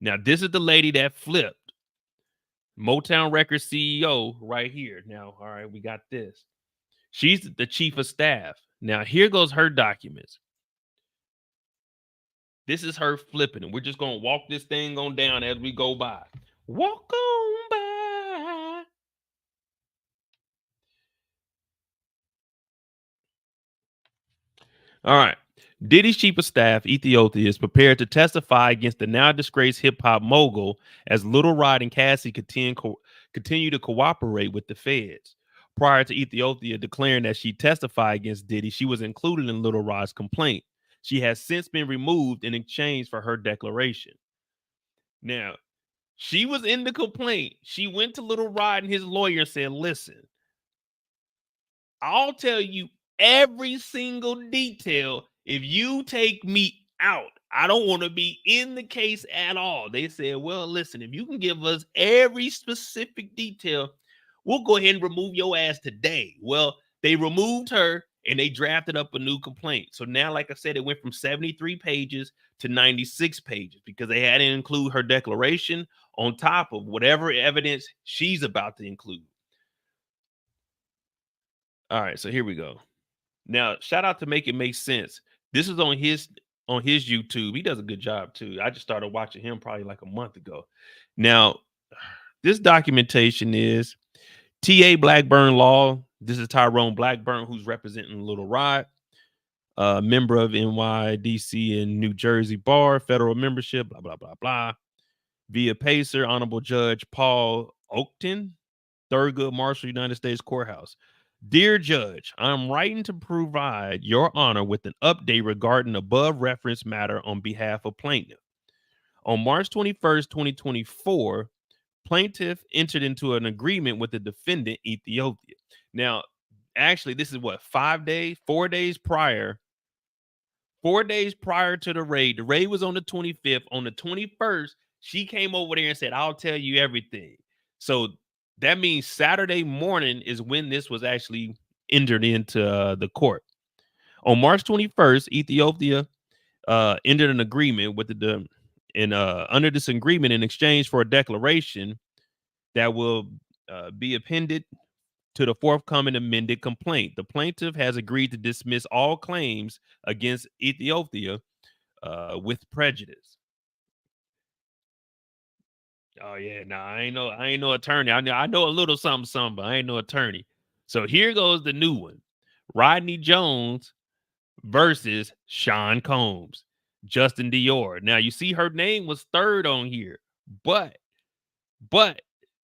Now, this is the lady that flipped. Motown Records CEO right here. Now, all right, we got this. She's the chief of staff. Now, here goes her documents. This is her flipping it. We're just going to walk this thing on down as we go by. Walk on by. All right. Diddy's chief of staff, Ethiopia, is prepared to testify against the now disgraced hip hop mogul as Little Rod and Cassie continue to cooperate with the feds. Prior to Ethiopia declaring that she testified against Diddy, she was included in Little Rod's complaint. She has since been removed in exchange for her declaration. Now, she was in the complaint. She went to Little Rod and his lawyer and said, listen, I'll tell you every single detail if you take me out. I don't want to be in the case at all. They said, well, listen, if you can give us every specific detail, we'll go ahead and remove your ass today. Well, they removed her and they drafted up a new complaint. So now, like I said, it went from 73 pages to 96 pages because they had to include her declaration on top of whatever evidence she's about to include. All right, so here we go. Now, shout out to Make It Make Sense. This is on his YouTube. He does a good job too. I just started watching him probably like a month ago. Now, this documentation is T.A. Blackburn Law. This is Tyrone Blackburn, who's representing Little Rod, member of NYDC and New Jersey Bar, federal membership, blah, blah, blah, blah. Via Pacer, Honorable Judge Paul Oakton, Thurgood Marshall, United States Courthouse. Dear Judge, I'm writing to provide your honor with an update regarding above referenced matter on behalf of plaintiff. On March 21st, 2024, plaintiff entered into an agreement with the defendant, Ethiopia. Now, actually, this is what, 4 days prior. 4 days prior to the raid. The raid was on the 25th. On the 21st, she came over there and said, I'll tell you everything. So that means Saturday morning is when this was actually entered into the court. On March 21st, Ethiopia entered an agreement with under this agreement, in exchange for a declaration that will be appended to the forthcoming amended complaint. The plaintiff has agreed to dismiss all claims against Ethiopia with prejudice. Oh yeah, no, I ain't no attorney. I know a little something, but I ain't no attorney. So here goes the new one. Rodney Jones versus Sean Combs, Justin Dior. Now you see her name was third on here, but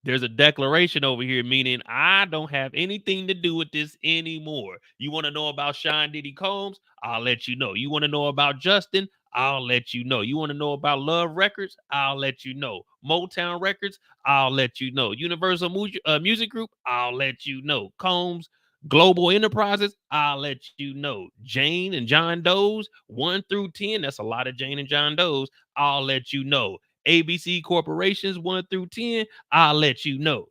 there's a declaration over here meaning I don't have anything to do with this anymore. You want to know about Sean Diddy Combs? I'll let you know. You want to know about Justin? I'll let you know. You want to know about Love Records? I'll let you know. Motown Records? I'll let you know. Universal Music Group? I'll let you know. Combs Global Enterprises? I'll let you know. Jane and John Doe's 1 through 10. That's a lot of Jane and John Doe's. I'll let you know. ABC Corporations 1 through 10. I'll let you know.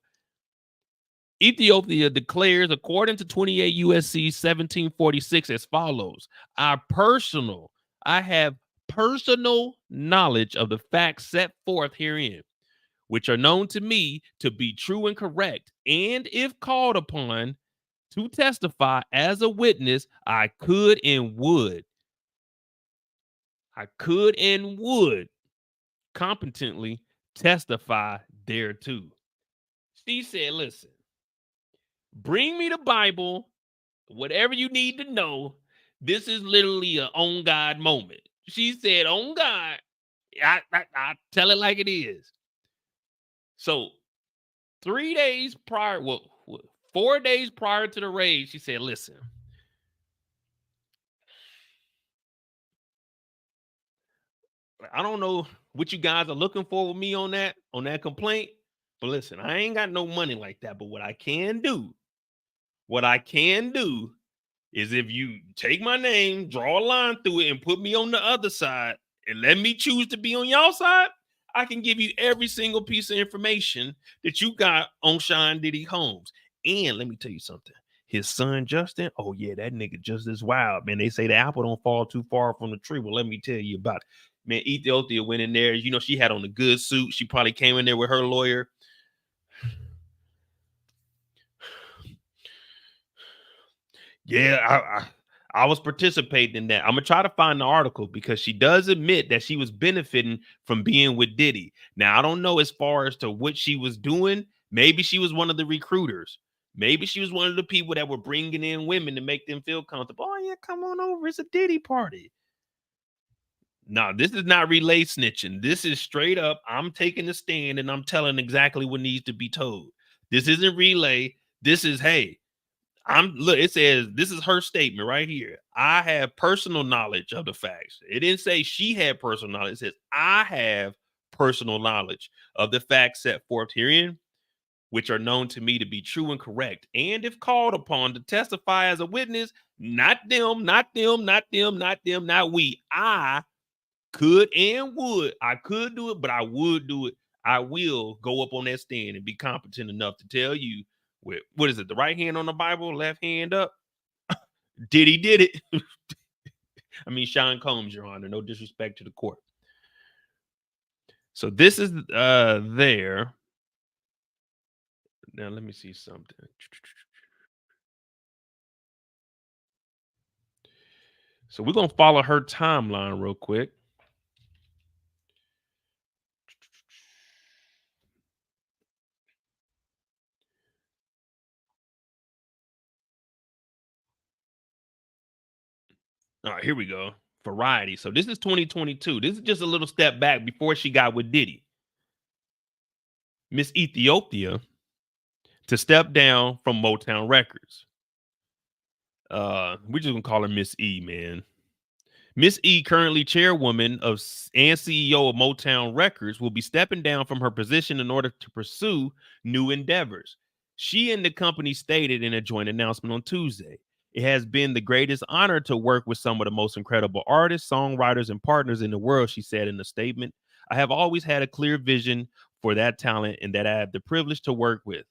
Ethiopia declares, according to 28 USC 1746, as follows: I have personal knowledge of the facts set forth herein, which are known to me to be true and correct, and if called upon to testify as a witness, I could and would competently testify thereto. She said, listen, bring me the Bible, whatever you need to know. This is literally an on God moment. She said, on God, I tell it like it is. So 3 days prior, 4 days prior to the raid, she said, listen, I don't know what you guys are looking for with me on that complaint, but listen, I ain't got no money like that. But what I can do is if you take my name, draw a line through it, and put me on the other side, and let me choose to be on y'all side, I can give you every single piece of information that you got on Sean Diddy Combs. And let me tell you something. His son, Justin, oh yeah, that nigga just as wild, man. They say the apple don't fall too far from the tree. Well, let me tell you about it. Man, Ethiopia went in there. You know, she had on a good suit. She probably came in there with her lawyer. Yeah, I was participating in that. I'm gonna try to find the article because she does admit that she was benefiting from being with Diddy. Now I don't know as far as to what she was doing. Maybe she was one of the recruiters. Maybe she was one of the people that were bringing in women to make them feel comfortable. Oh yeah, come on over. It's a Diddy party. No, this is not relay snitching. This is straight up. I'm taking a stand and I'm telling exactly what needs to be told. This isn't relay. This is hey, I'm look, it says this is her statement right here. I have personal knowledge of the facts. It didn't say she had personal knowledge. It says I have personal knowledge of the facts set forth herein, which are known to me to be true and correct. And if called upon to testify as a witness, not them, not them, not them, not them, not we. I could and would. I could do it, but I would do it. I will go up on that stand and be competent enough to tell you what is it? The right hand on the Bible, left hand up. Diddy did it. I mean, Sean Combs, Your Honor. No disrespect to the court. So this is there. Now let me see something. So we're gonna follow her timeline real quick. All right, here we go. Variety. So this is 2022. This is just a little step back before she got with Diddy. Miss Ethiopia to step down from Motown Records. We're just gonna call her Miss E, man. Miss E, currently chairwoman of and CEO of Motown Records, will be stepping down from her position in order to pursue new endeavors. She and the company stated in a joint announcement on Tuesday. It has been the greatest honor to work with some of the most incredible artists, songwriters, and partners in the world, she said in a statement. I have always had a clear vision for that talent and that I have the privilege to work with,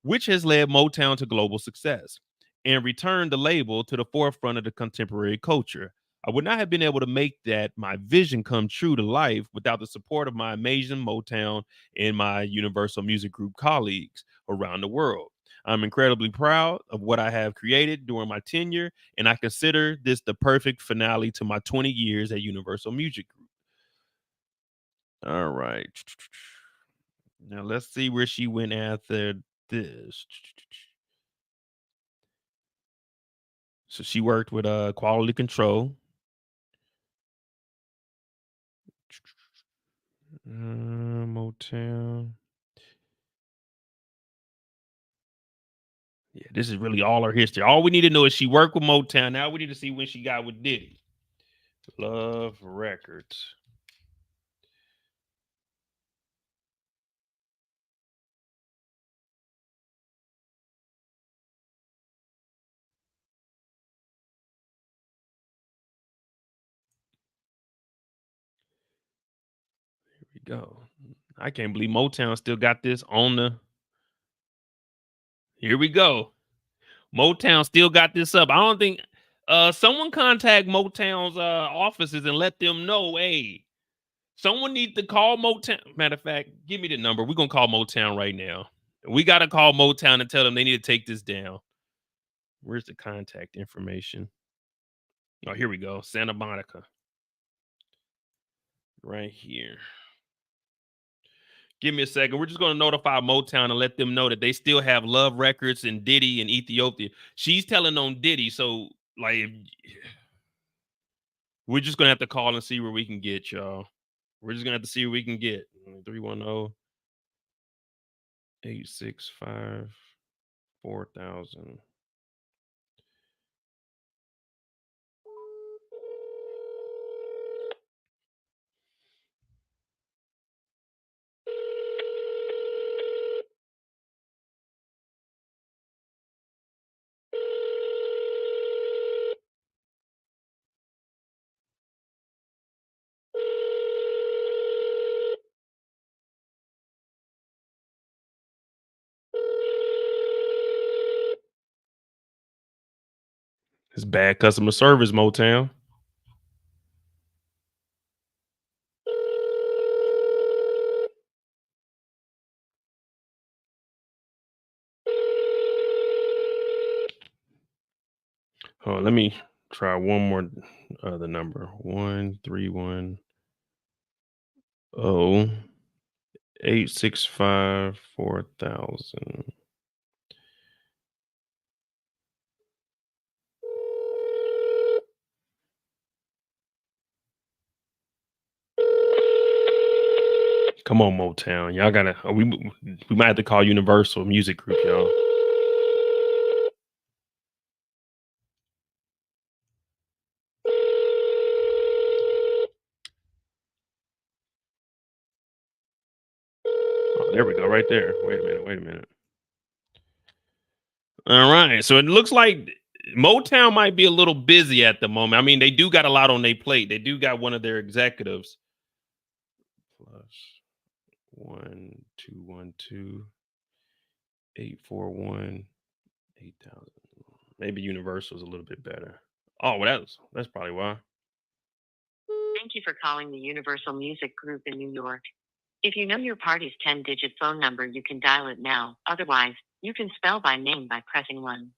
which has led Motown to global success and returned the label to the forefront of the contemporary culture. I would not have been able to make that my vision come true to life without the support of my amazing Motown and my Universal Music Group colleagues around the world. I'm incredibly proud of what I have created during my tenure, and I consider this the perfect finale to my 20 years at Universal Music Group. All right. Now let's see where she went after this. So she worked with quality control. Motown. Yeah, this is really all her history. All we need to know is she worked with Motown. Now we need to see when she got with Diddy. Love Records. Here we go. I can't believe Motown still got this on the. Here we go. Motown still got this up. I don't think someone contact Motown's offices and let them know, hey, someone needs to call Motown. Matter of fact, give me the number. We're gonna call Motown right now. We gotta call Motown and tell them they need to take this down. Where's the contact information? Oh, here we go. Santa Monica. Right here. Give me a second. We're just going to notify Motown and let them know that they still have Love Records and Diddy and Ethiopia. She's telling on Diddy. So, like, we're just going to have to call and see where we can get, y'all. We're just going to have to see what we can get. 310 865 4000. It's bad customer service, Motown. Oh, let me try one more other number. 1-310-865-4000. Come on, Motown. Y'all gotta we might have to call Universal Music Group, y'all. Oh, there we go, right there. Wait a minute. All right. So it looks like Motown might be a little busy at the moment. I mean, they do got a lot on their plate. They do got one of their executives. +1-212-841-8000. Maybe Universal's a little bit better. Oh, well, that's probably why. Thank you for calling the Universal Music Group in New York. If you know your party's 10-digit phone number, you can dial it now. Otherwise, you can spell by name by pressing 1.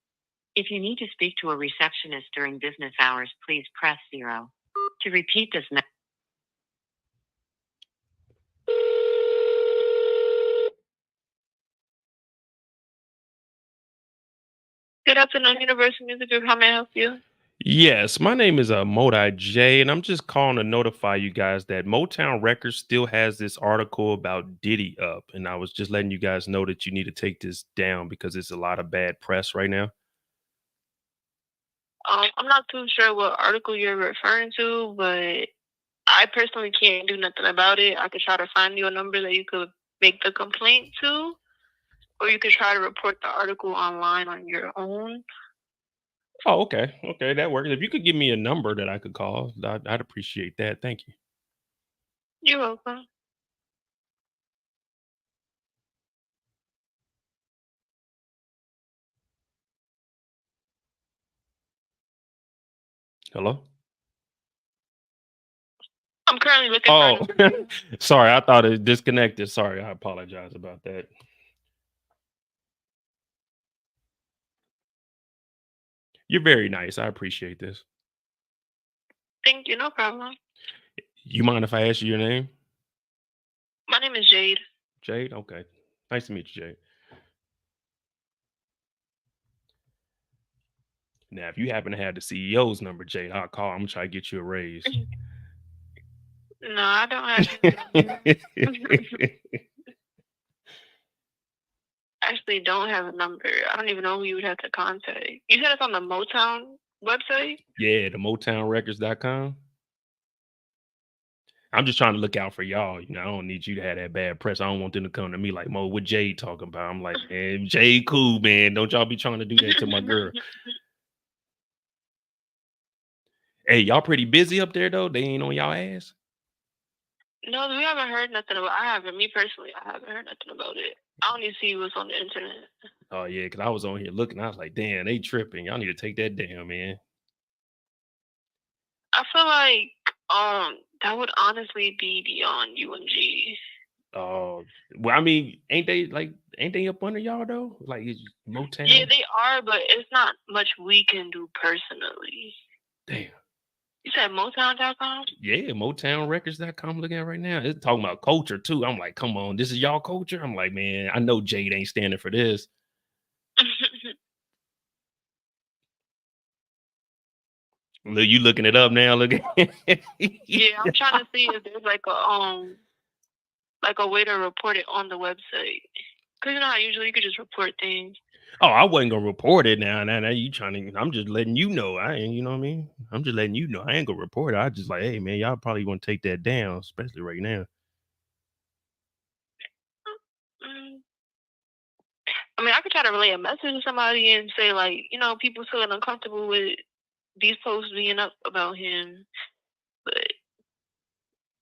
If you need to speak to a receptionist during business hours, please press 0. To repeat this message. Good afternoon, Universal Music Group. How may I help you? Yes, my name is Modi J, and I'm just calling to notify you guys that Motown Records still has this article about Diddy up, and I was just letting you guys know that you need to take this down because it's a lot of bad press right now. I'm not too sure what article you're referring to, but I personally can't do nothing about it. I could try to find you a number that you could make the complaint to, or you could try to report the article online on your own. Oh, okay, okay, that works. If you could give me a number that I could call, I'd appreciate that. Thank you. You're welcome. Hello. I'm currently looking Oh, for a number. sorry, I thought it disconnected. Sorry, I apologize about that. You're very nice. I appreciate this. Thank you, no problem. You mind if I ask you your name? My name is Jade. Jade? Okay. Nice to meet you, Jade. Now, if you happen to have the CEO's number, Jade, I'll call. I'm gonna try to get you a raise. No, I don't have. Actually, don't have a number. I don't even know who you would have to contact. You said it's on the Motown website? Yeah, the MotownRecords.com. I'm just trying to look out for y'all. You know, I don't need you to have that bad press. I don't want them to come to me like, Mo, what Jade talking about? I'm like, man, Jade cool, man. Don't y'all be trying to do that to my girl. Hey, y'all pretty busy up there though? They ain't on y'all ass? No, we haven't heard nothing about. I haven't. Me personally, I haven't heard nothing about it. I only see what's on the internet. Oh yeah, because I was on here looking. I was like, damn, they tripping. Y'all need to take that down, man. I feel like that would honestly be beyond UNG. Oh, well, I mean, ain't they up under y'all though? Like it's Yeah, Motown. they are, but it's not much we can do personally. Damn. You said Motown.com? Yeah, MotownRecords.com. Looking at right now. It's talking about culture too. I'm like, come on, this is y'all culture. I'm like, man, I know Jade ain't standing for this. Look, you looking it up now? Look at Yeah, I'm trying to see if there's like a way to report it on the website. Cause you know how usually you could just report things. Oh, I wasn't gonna report it now. Now you trying to? I'm just letting you know. I ain't. You know what I mean? I'm just letting you know. I ain't gonna report it. I just like, hey man, y'all probably want to take that down, especially right now. Mm, I mean, I could try to relay a message to somebody and say like, you know, people feeling uncomfortable with these posts being up about him. But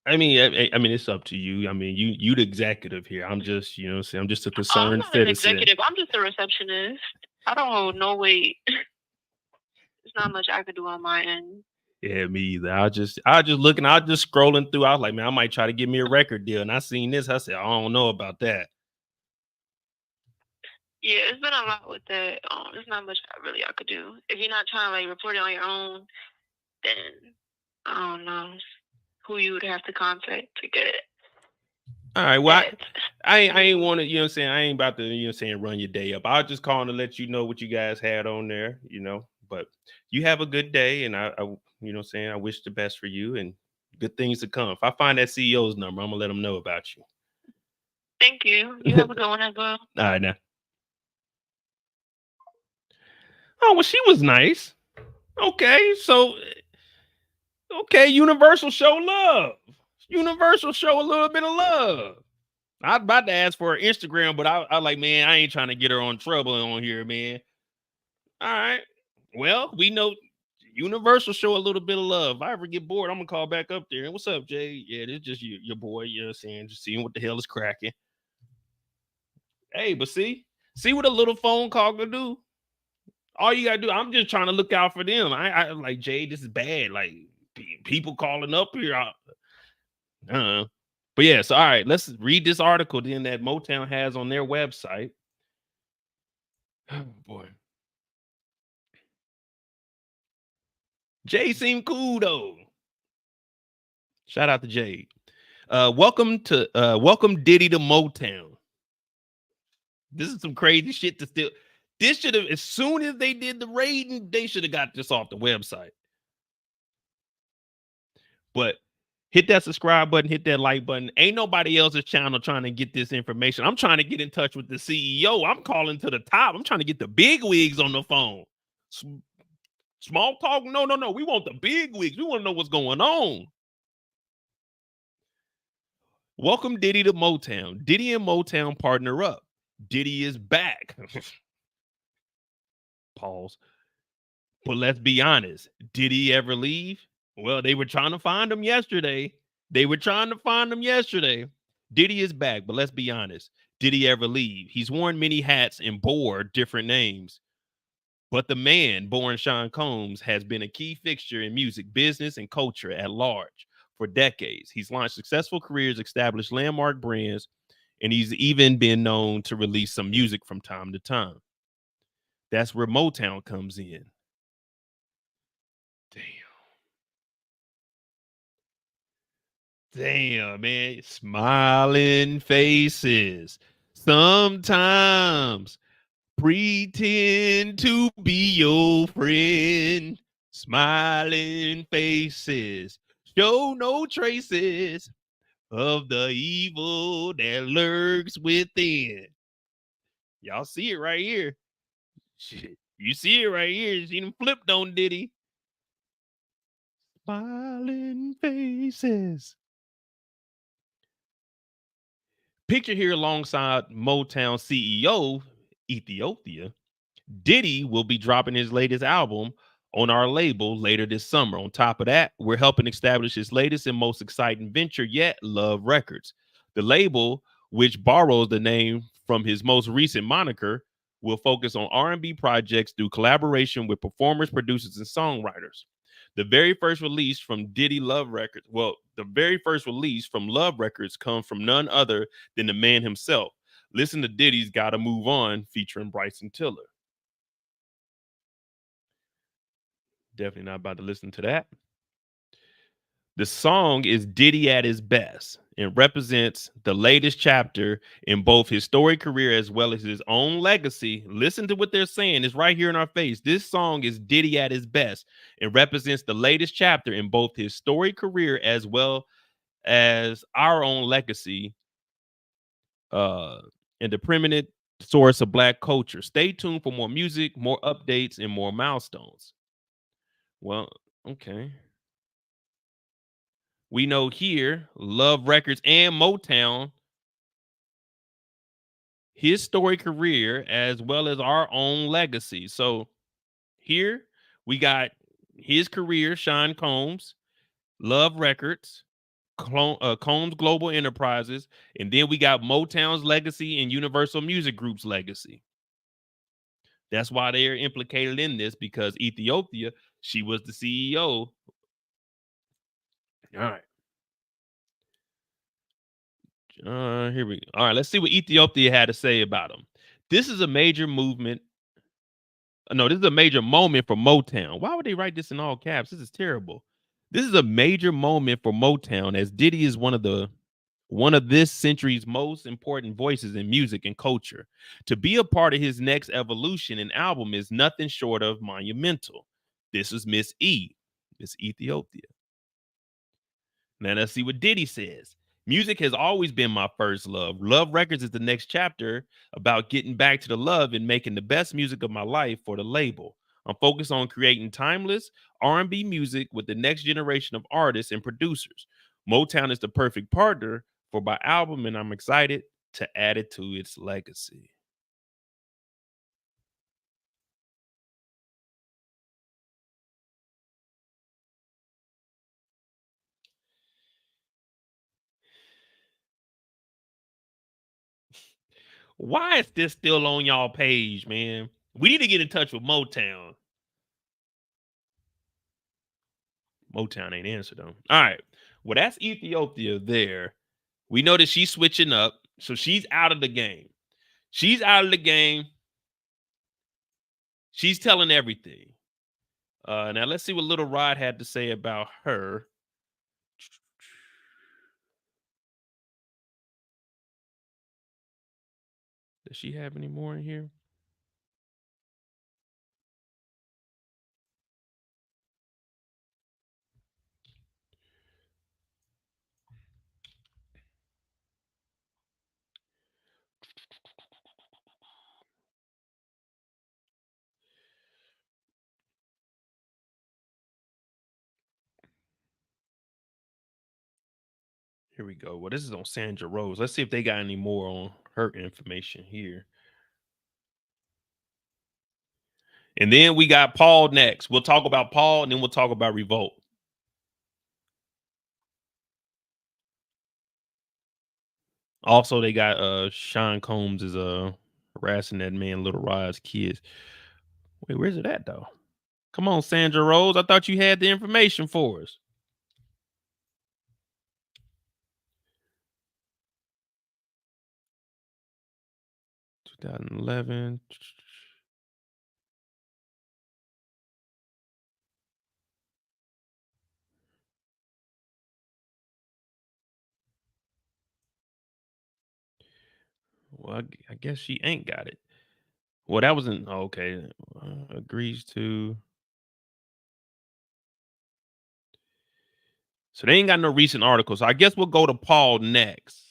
I mean, I mean, it's up to you. I mean, you the executive here. I'm just, you know, see, I'm just a I'm concerned not an citizen. executive. I'm just a receptionist. I don't hold no weight. There's not much I could do on my end. Yeah, me either. I just looking, I just scrolling through. I was like, man, I might try to get me a record deal. And I seen this. I said, I don't know about that. Yeah, it's been a lot with that. There's not much I could do. If you're not trying to like report it on your own, then I don't know who you would have to contact to get it. All right. Well, That. I ain't want to, you know what I'm saying? I ain't about to, you know what I'm saying, run your day up. I was just calling to let you know what you guys had on there, you know. But you have a good day, and I you know what I'm saying, I wish the best for you and good things to come. If I find that CEO's number, I'm gonna let them know about you. Thank you. You have a good one as well. All right now. Oh, well, she was nice. Okay, so okay, Universal show love. Universal show a little bit of love. I was about to ask for her Instagram, but I like, man, I ain't trying to get her on trouble on here, man. All right. Well, we know Universal show a little bit of love. If I ever get bored, I'm gonna call back up there. And what's up, Jay? Yeah, this is just your boy, you know what I'm saying? Just seeing what the hell is cracking. Hey, but see what a little phone call can do. All you gotta do, I'm just trying to look out for them. I like Jay, this is bad. Like people calling up here. But yeah, so all right, let's read this article then that Motown has on their website. Oh boy. Jay seemed cool though. Shout out to Jay. Welcome Diddy to Motown. This is some crazy shit to still. This should have, as soon as they did the raiding, they should have got this off the website. But hit that subscribe button, hit that like button. Ain't nobody else's channel trying to get this information. I'm trying to get in touch with the CEO. I'm calling to the top. I'm trying to get the big wigs on the phone. Small talk? No. We want the big wigs. We want to know what's going on. Welcome Diddy to Motown. Diddy and Motown partner up. Diddy is back. Pause. But let's be honest. Did he ever leave? Well, they were trying to find him yesterday. Diddy is back, but let's be honest. Did he ever leave? He's worn many hats and bore different names. But the man, born Sean Combs, has been a key fixture in music, business, and culture at large for decades. He's launched successful careers, established landmark brands, and he's even been known to release some music from time to time. That's where Motown comes in. Damn, man. Smiling faces. Sometimes pretend to be your friend. Smiling faces. Show no traces of the evil that lurks within. Y'all see it right here. Shit. You see it right here. You see them flipped on Diddy. Smiling faces. Picture here alongside Motown CEO, Ethiopia. Diddy will be dropping his latest album on our label later this summer. On top of that, we're helping establish his latest and most exciting venture yet, Love Records. The label, which borrows the name from his most recent moniker, will focus on R&B projects through collaboration with performers, producers, and songwriters. The very first release from Diddy Love Records, the very first release from Love Records comes from none other than the man himself. Listen to Diddy's Gotta Move On featuring Bryson Tiller. Definitely not about to listen to that. The song is Diddy at his best and represents the latest chapter in both his storied career as well as his own legacy. Listen to what they're saying. It's right here in our face. This song is Diddy at his best and represents the latest chapter in both his storied career as well as our own legacy and the permanent source of Black culture. Stay tuned for more music, more updates, and more milestones. Well, okay. We know here, Love Records and Motown, his story career as well as our own legacy. So here we got his career, Sean Combs, Love Records, Combs Global Enterprises, and then we got Motown's legacy and Universal Music Group's legacy. That's why they are implicated in this, because Ethiopia, she was the CEO. All right. Here we go. All right, let's see what Ethiopia had to say about him. This is a major movement. No, this is a major moment for Motown. Why would they write this in all caps? This is terrible. This is a major moment for Motown, as Diddy is one of this century's most important voices in music and culture. To be a part of his next evolution and album is nothing short of monumental. This is Miss Ethiopia. Now let's see what Diddy says. Music has always been my first love. Love Records is the next chapter about getting back to the love and making the best music of my life for the label. I'm focused on creating timeless R&B music with the next generation of artists and producers. Motown is the perfect partner for my album, and I'm excited to add it to its legacy. Why is this still on y'all page, man? We need to get in touch with Motown. Motown ain't answered them. All right. Well, that's Ethiopia there. We know that she's switching up. So she's out of the game. She's out of the game. She's telling everything. Now let's see what Little Rod had to say about her. Does she have any more in here? Here we go. Well, this is on Sandra Rose. Let's see if they got any more on her information here. And then we got Paul next. We'll talk about Paul and then we'll talk about Revolt. Also, they got Sean Combs is harassing that man, Little Rod's kids. Wait, where's it at though? Come on, Sandra Rose. I thought you had the information for us. 2011. Well, I guess she ain't got it. Well, that wasn't okay. Agrees to. So they ain't got no recent articles. So I guess we'll go to Paul next.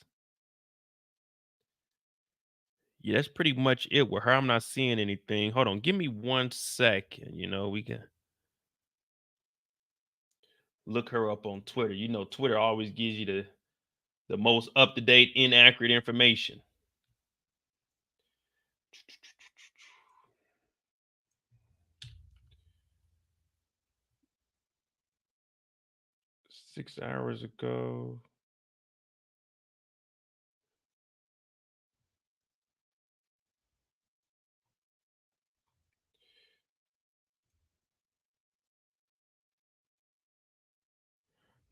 Yeah, that's pretty much it with her. I'm not seeing anything. Hold on. Give me 1 second. You know, we can look her up on Twitter. You know, Twitter always gives you the most up-to-date, inaccurate information. Six hours ago.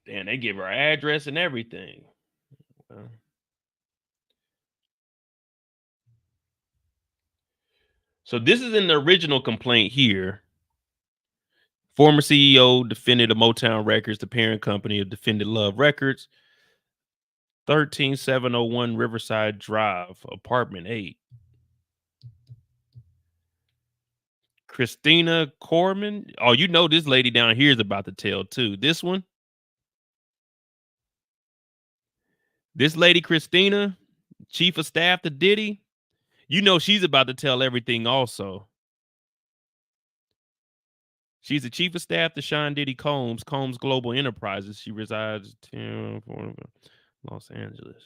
Damn, they give her address and everything. Well, so this is in the original complaint here. Former CEO defended the Motown Records, the parent company of Defended Love Records, 13701 Riverside Drive, apartment 8. Christina Corman. Oh, you know this lady down here is about to tell too. This one. This lady, Christina, chief of staff to Diddy. You know she's about to tell everything also. She's the chief of staff to Sean Diddy Combs Global Enterprises. She resides in Los Angeles.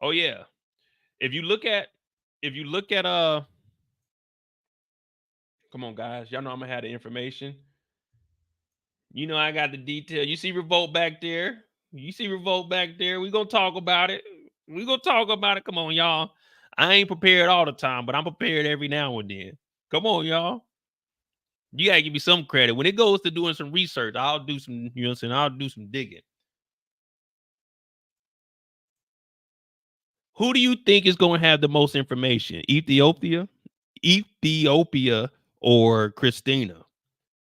Oh yeah. If you look at come on guys, y'all know I'm gonna have the information. You know I got the detail. You see Revolt back there. You see Revolt back there. We're gonna talk about it. We're gonna talk about it. Come on, y'all. I ain't prepared all the time, but I'm prepared every now and then. Come on, y'all. You gotta give me some credit. When it goes to doing some research, I'll do some, you know what I'm saying? I'll do some digging. Who do you think is going to have the most information? Ethiopia, or Christina?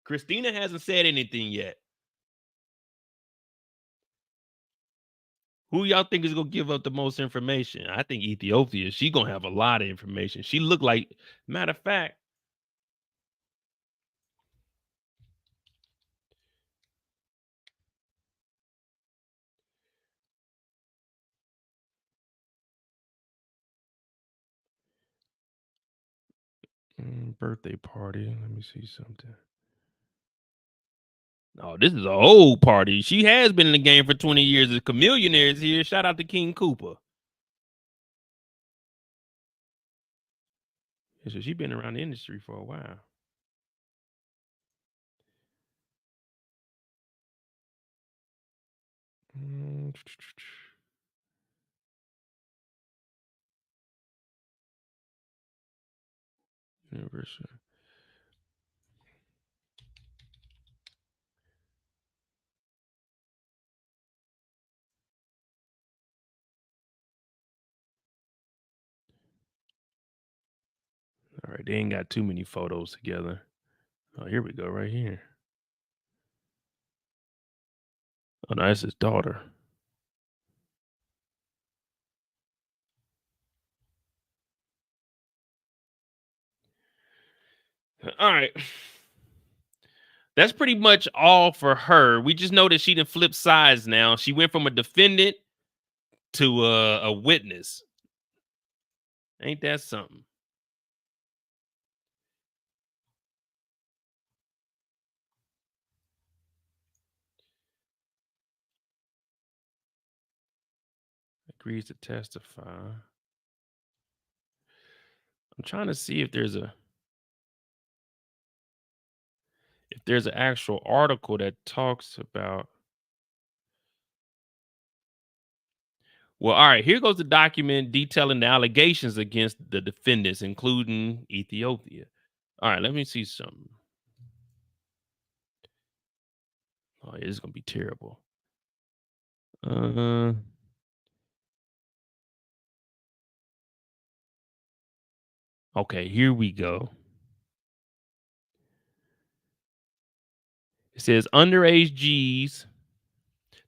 Christina hasn't said anything yet. Who y'all think is going to give up the most information? I think Ethiopia. She going to have a lot of information. She looked like, matter of fact, birthday party. Let me see something. Oh, this is an old party. She has been in the game for 20 years. The Chameleonaire is here. Shout out to King Cooper. Yeah, so she's been around the industry for a while. Universal. All right, they ain't got too many photos together. Oh, here we go, right here. Oh, no, that's his daughter. All right. That's pretty much all for her. We just know that she didn't flip sides now. She went from a defendant to a witness. Ain't that something? Agrees to testify. I'm trying to see if there's an actual article that talks about. Well, all right, here goes the document detailing the allegations against the defendants, including Ethiopia. All right, let me see something. Oh, yeah, this is gonna be terrible. Okay, here we go. It says underage G's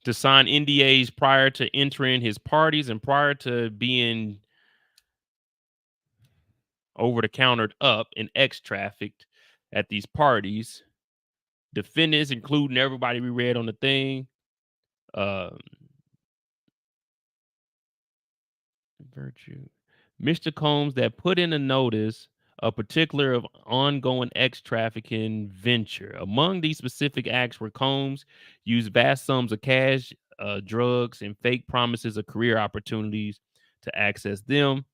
to sign NDAs prior to entering his parties and prior to being over the counter up and X trafficked at these parties. Defendants, including everybody we read on the thing. Virtue. Mr. Combs that put in a notice a particular of ongoing X trafficking venture. Among these specific acts were Combs used vast sums of cash, drugs, and fake promises of career opportunities to access them.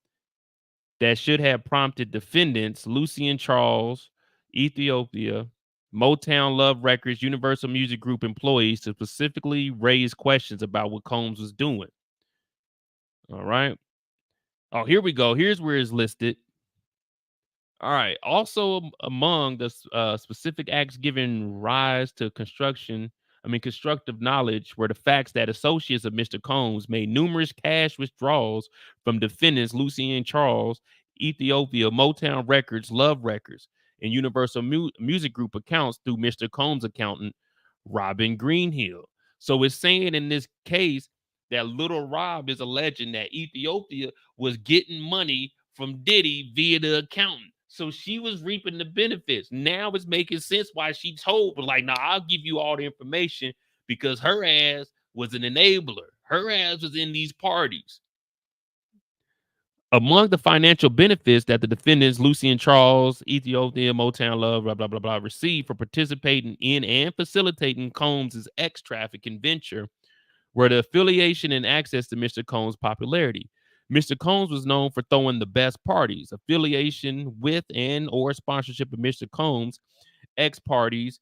That should have prompted defendants Lucian Charles, Ethiopia, Motown Love Records, Universal Music Group employees to specifically raise questions about what Combs was doing. All right. Oh, here we go. Here's where it's listed. All right. Also among the specific acts giving rise to constructive knowledge were the facts that associates of Mr. Combs made numerous cash withdrawals from defendants Lucian Charles, Ethiopia, Motown Records, Love Records, and Universal Music Group accounts through Mr. Combs' accountant, Robin Greenhill. So it's saying in this case that Little Rob is alleging that Ethiopia was getting money from Diddy via the accountant. So she was reaping the benefits. Now it's making sense why she told, but like, nah, I'll give you all the information because her ass was an enabler. Her ass was in these parties. Among the financial benefits that the defendants, Lucian Charles, Ethiopia, Motown Love, blah, blah, blah, blah, received for participating in and facilitating Combs' X trafficking venture were the affiliation and access to Mr. Combs' popularity. Mr. Combs was known for throwing the best parties. Affiliation with and or sponsorship of Mr. Combs' X parties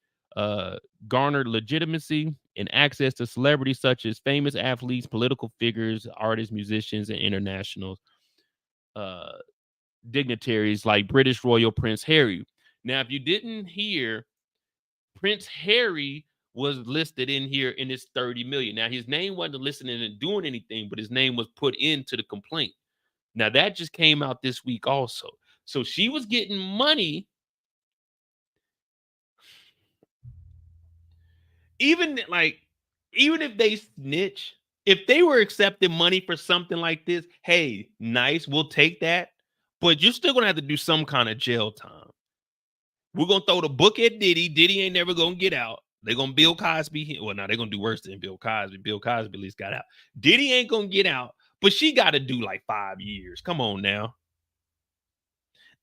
garnered legitimacy and access to celebrities such as famous athletes, political figures, artists, musicians, and international dignitaries like British Royal Prince Harry. Now, if you didn't hear, Prince Harry was listed in here in this 30 million. Now, his name wasn't listed in it doing anything, but his name was put into the complaint. Now that just came out this week also. So she was getting money. Even if they snitch, if they were accepting money for something like this, hey, nice, we'll take that. But you're still gonna have to do some kind of jail time. We're gonna throw the book at Diddy. Diddy ain't never gonna get out. They're gonna Bill Cosby. Well, now they're gonna do worse than Bill Cosby. Bill Cosby at least got out. Diddy ain't gonna get out, but she gotta do like 5 years. Come on now.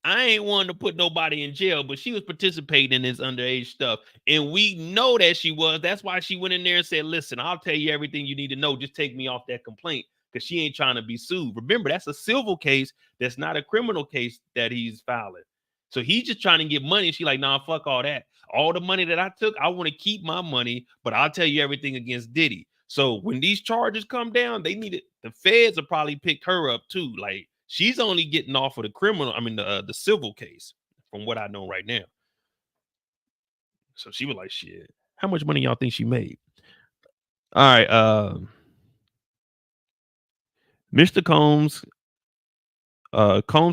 I ain't wanting to put nobody in jail, but she was participating in this underage stuff. And we know that she was. That's why she went in there and said, listen, I'll tell you everything you need to know. Just take me off that complaint, because she ain't trying to be sued. Remember, that's a civil case. That's not a criminal case that he's filing. So he's just trying to get money. She like, nah, fuck all that. All the money that I took, I want to keep my money, but I'll tell you everything against Diddy. So when these charges come down, they need it. The feds will probably pick her up too. Like, she's only getting off of the criminal, the civil case, from what I know right now. So she was like, shit, how much money y'all think she made? All right. Mr. Combs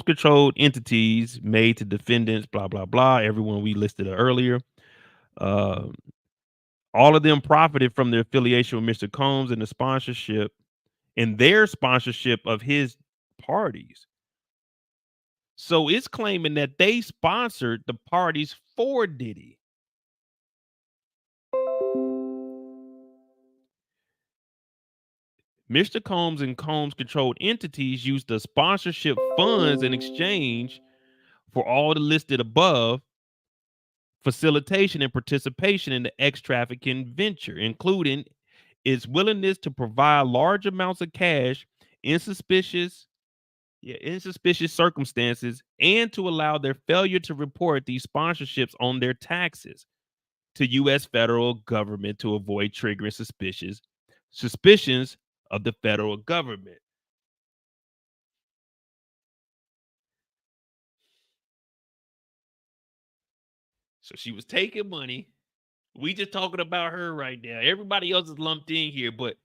controlled entities made to defendants, blah, blah, blah. Everyone we listed earlier. All of them profited from their affiliation with Mr. Combs and their sponsorship of his parties. So it's claiming that they sponsored the parties for Diddy. Mr. Combs and Combs controlled entities used the sponsorship funds in exchange for all the listed above facilitation and participation in the X-trafficking venture, including its willingness to provide large amounts of cash in suspicious circumstances, and to allow their failure to report these sponsorships on their taxes to U.S. federal government to avoid triggering suspicions of the federal government. So she was taking money. We just talking about her right now. Everybody else is lumped in here, but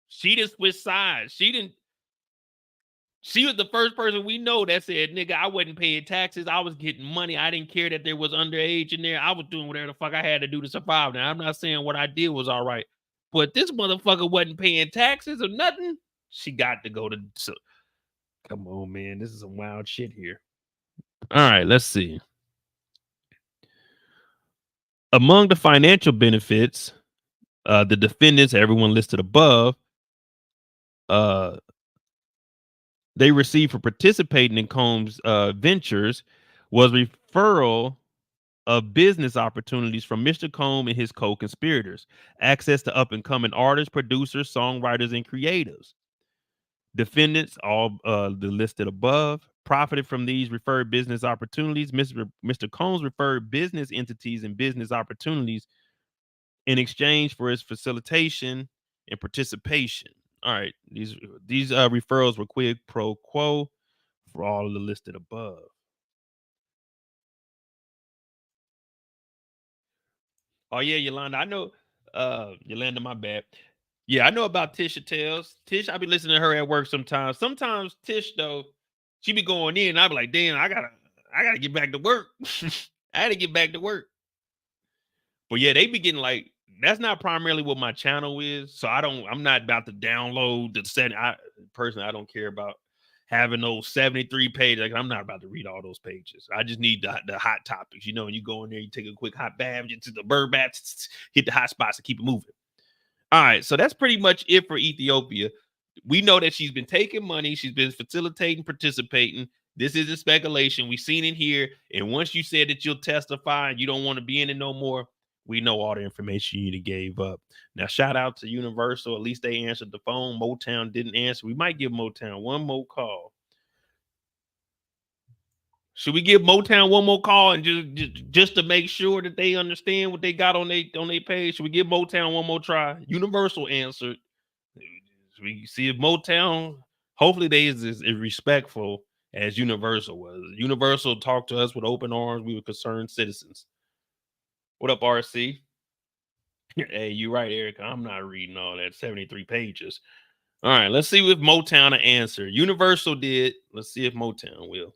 she just switched sides. She was the first person we know that said, nigga, I wasn't paying taxes. I was getting money. I didn't care that there was underage in there. I was doing whatever the fuck I had to do to survive. Now, I'm not saying what I did was all right, but this motherfucker wasn't paying taxes or nothing. She got to go to. So, come on, man. This is some wild shit here. All right, let's see. Among the financial benefits, the defendants, everyone listed above, they received for participating in Combs' ventures was referral of business opportunities from Mr. Combs and his co-conspirators, access to up-and-coming artists, producers, songwriters, and creatives. Defendants, all the listed above, profited from these referred business opportunities. Mr. Combs referred business entities and business opportunities in exchange for its facilitation and participation. All right, these referrals were quid pro quo for all of the listed above. Oh yeah, Yolanda, I know. Yolanda, my bad. Yeah, I know about Tisha Tales. Tish, I be listening to her at work sometimes. Sometimes Tish though, she be going in, and I be like, damn, I gotta get back to work. I had to get back to work. But yeah, they be getting like, that's not primarily what my channel is. So I'm not about to download the set. I don't care about having those 73 pages. Like, I'm not about to read all those pages. I just need the hot topics. You know, when you go in there, you take a quick hot bath, get to the bird baths, hit the hot spots and keep it moving. All right. So that's pretty much it for Ethiopia. We know that she's been taking money. She's been facilitating, participating. This isn't speculation. We've seen it here. And once you said that you'll testify and you don't want to be in it no more, we know all the information you gave up. Now, shout out to Universal. At least they answered the phone. Motown didn't answer. We might give Motown one more call. Should we give Motown one more call and just to make sure that they understand what they got on their page? Should we give Motown one more try? Universal answered. We see if Motown, hopefully they is as respectful as Universal was. Universal talked to us with open arms. We were concerned citizens. What up, RC? Hey, you right, Erica. I'm not reading all that 73 pages. All right, let's see if Motown will answer. Universal did. Let's see if Motown will.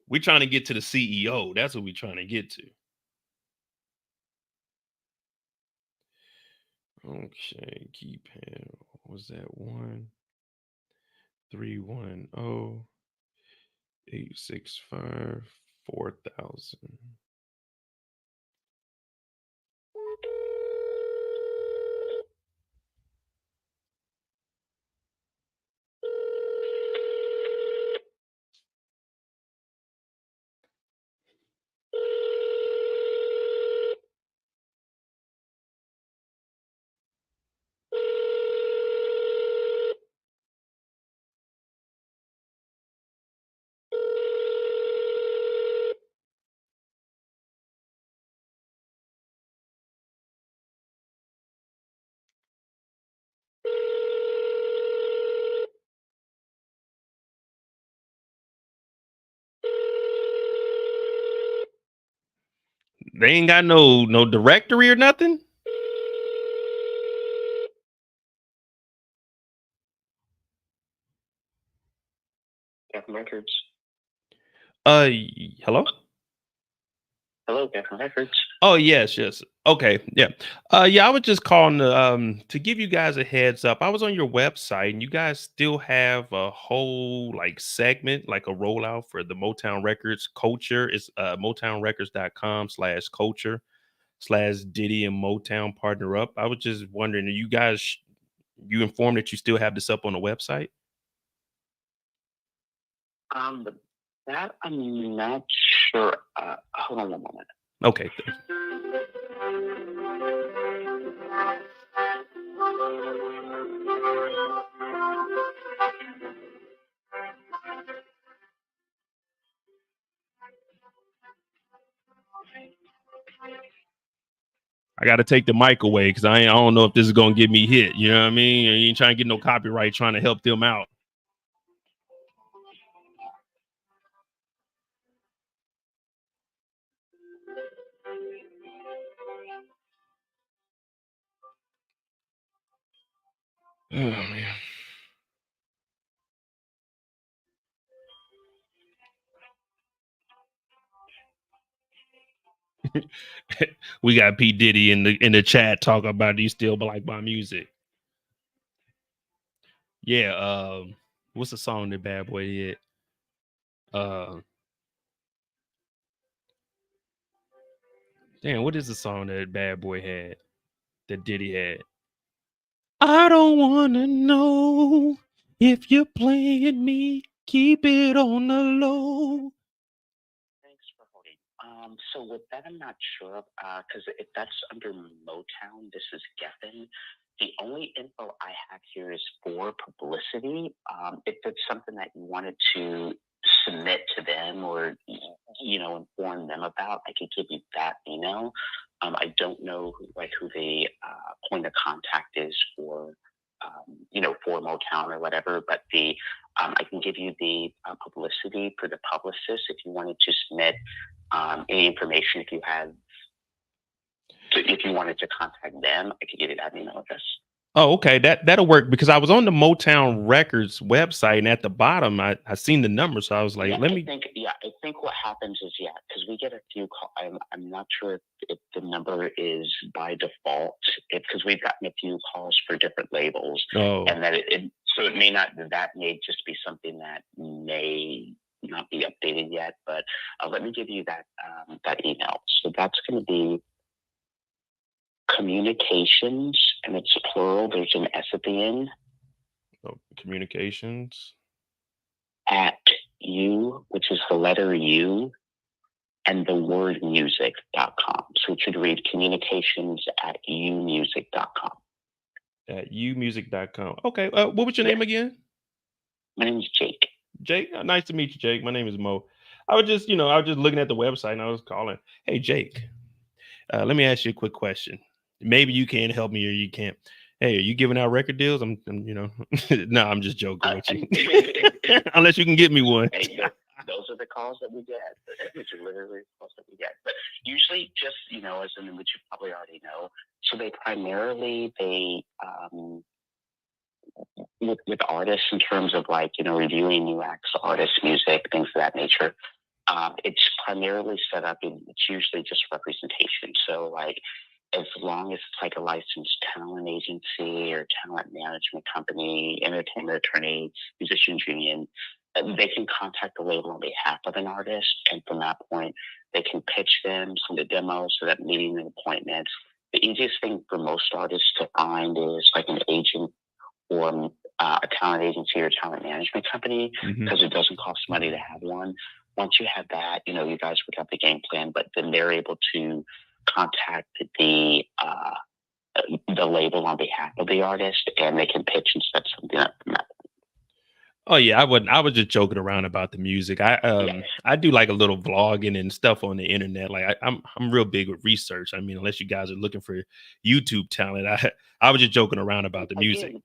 We're trying to get to the CEO. That's what we're trying to get to. Okay, keypad. What was that? 1-310-865-4000. They ain't got no directory or nothing. Captain Records. Hello? Hello, Captain Records. Oh, yes. Okay, yeah. Yeah, I was just calling to give you guys a heads up. I was on your website and you guys still have a whole like segment, like a rollout for the Motown Records culture. It's motownrecords.com/culture/Diddy and Motown partner up. I was just wondering, are you guys you informed that you still have this up on the website? That I'm not sure. Hold on one moment. Okay. I got to take the mic away because I don't know if this is gonna get me hit. You know what I mean? You ain't trying to get no copyright, trying to help them out. Oh man. We got P. Diddy in the chat talking about do you still like my music? Yeah, what's the song that Bad Boy did? Damn, what is the song that Bad Boy had? That Diddy had? I don't wanna know if you're playing me. Keep it on the low. Thanks for holding. So with that, I'm not sure of, because if that's under Motown, this is Geffen. The only info I have here is for publicity. If it's something that you wanted to submit to them or, inform them about, I could give you that email. I don't know who the point of contact is for, for Motown or whatever, but I can give you the publicity for the publicist if you wanted to submit any information. If you wanted to contact them, I could give you that email address. Oh, okay. That'll work because I was on the Motown Records website and at the bottom I seen the number, so I was like, I think what happens is because we get a few calls. I'm not sure if the number is by default, because we've gotten a few calls for different labels. Oh, and that so it may not. That may just be something that may not be updated yet. But let me give you that email. So that's going to be communications, and it's plural. There's an S at the end. oh, communications at U, which is the letter U, and the word music.com. So it should read communications at umusic.com. At umusic.com. Okay. What was your name again? My name is Jake. Jake. Nice to meet you, Jake. My name is Mo. I was just looking at the website and I was calling. Hey, Jake. Let me ask you a quick question. Maybe you can help me or you can't. Hey, are you giving out record deals? I'm no, I'm just joking with you. Unless you can get me one. Hey, those are the calls that we get. Which are literally the calls that we get. But usually just, as in which you probably already know. So they primarily, with artists in terms of like, reviewing new acts, artists, music, things of that nature. It's primarily set up in, it's usually just representation. So like, as long as it's like a licensed talent agency or talent management company, entertainment attorney, musicians union, they can contact the label on behalf of an artist. And from that point, they can pitch them, send a demo, so that meeting and appointments. The easiest thing for most artists to find is like an agent or a talent agency or talent management company, because it doesn't cost money to have one. Once you have that, you guys would have the game plan, but then they're able to contact the label on behalf of the artist, and they can pitch and set something up from that. Oh yeah, I wouldn't. I was just joking around about the music. I do like a little vlogging and stuff on the internet. Like I'm real big with research. I mean, unless you guys are looking for YouTube talent, I was just joking around about the music. Again,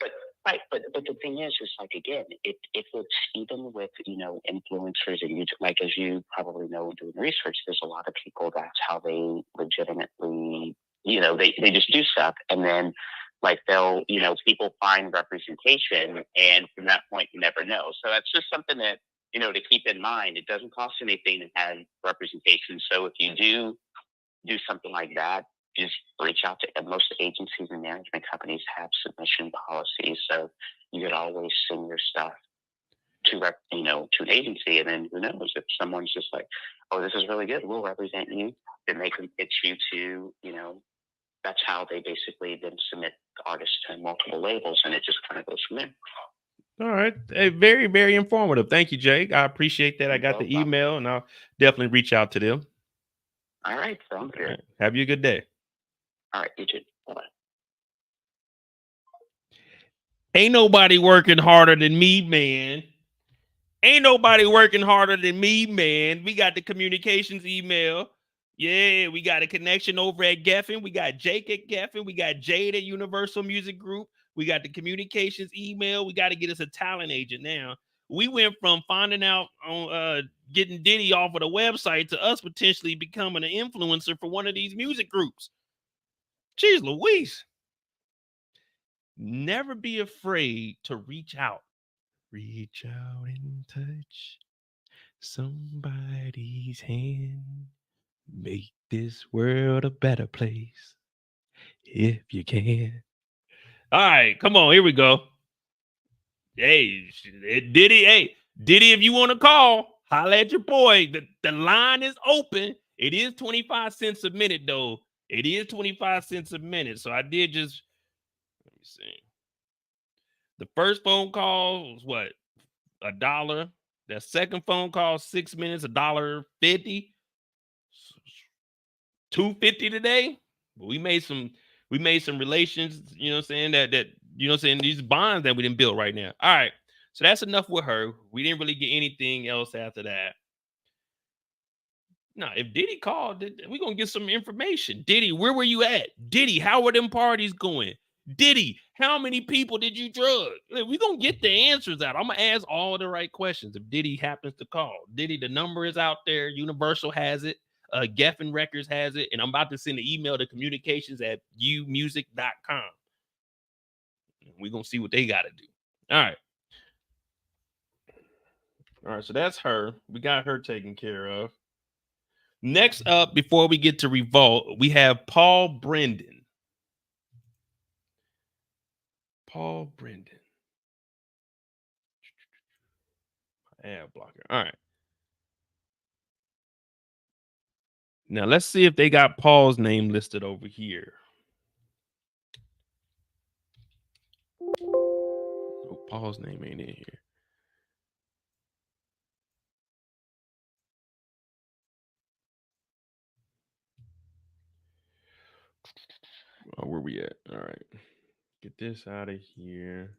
but the thing is like, again, if it's even with influencers and YouTube, like, as you probably know doing research, there's a lot of people that's how they legitimately, they just do stuff, and then like they'll, people find representation, and from that point you never know. So that's just something that to keep in mind. It doesn't cost anything to have representation. So if you do something like that, just reach out to, and most agencies and management companies have submission policies, so you could always send your stuff to to an agency, and then who knows, if someone's just like, oh, this is really good, we'll represent you, then they can pitch you to, that's how they basically then submit the artists to multiple labels, and it just kind of goes from there. All right. Hey, very, very informative. Thank you, Jake. I appreciate that. I got the email, and I'll definitely reach out to them. All right. Sounds good. Right. Have you a good day. All right. You too. Bye-bye. Ain't nobody working harder than me, man. Ain't nobody working harder than me, man. We got the communications email. Yeah, we got a connection over at Geffen. We got Jake at Geffen. We got Jade at Universal Music Group. We got the communications email. We got to get us a talent agent now. We went from finding out on getting Diddy off of the website to us potentially becoming an influencer for one of these music groups. Jeez Louise. Never be afraid to reach out. Reach out and touch somebody's hand. Make this world a better place if you can. All right, come on, here we go. Hey, Diddy, if you want to call, holla at your boy. The line is open. It is 25 cents a minute, though. It is 25 cents a minute. So I did just, let me see. The first phone call was what? $1. The second phone call, 6 minutes, $1.50. $2.50 today. But we made some relations, you know what I'm saying, that you know what I'm saying, these bonds that we didn't build right now. All right. So that's enough with her. We didn't really get anything else after that. No, if Diddy called, we're gonna get some information. Diddy, where were you at? Diddy, how were them parties going? Diddy, how many people did you drug? We're gonna get the answers out. I'm gonna ask all the right questions if Diddy happens to call. Diddy, the number is out there. Universal has it. Geffen Records has it, and I'm about to send an email to communications@umusic.com. We're gonna see what they got to do. All right, so that's her. We got her taken care of. Next up, before we get to Revolt, we have Paul Brendan. Paul Brendan. Ad blocker. All right. Now let's see if they got Paul's name listed over here. Oh, Paul's name ain't in here. Oh, where we at? All right. Get this out of here.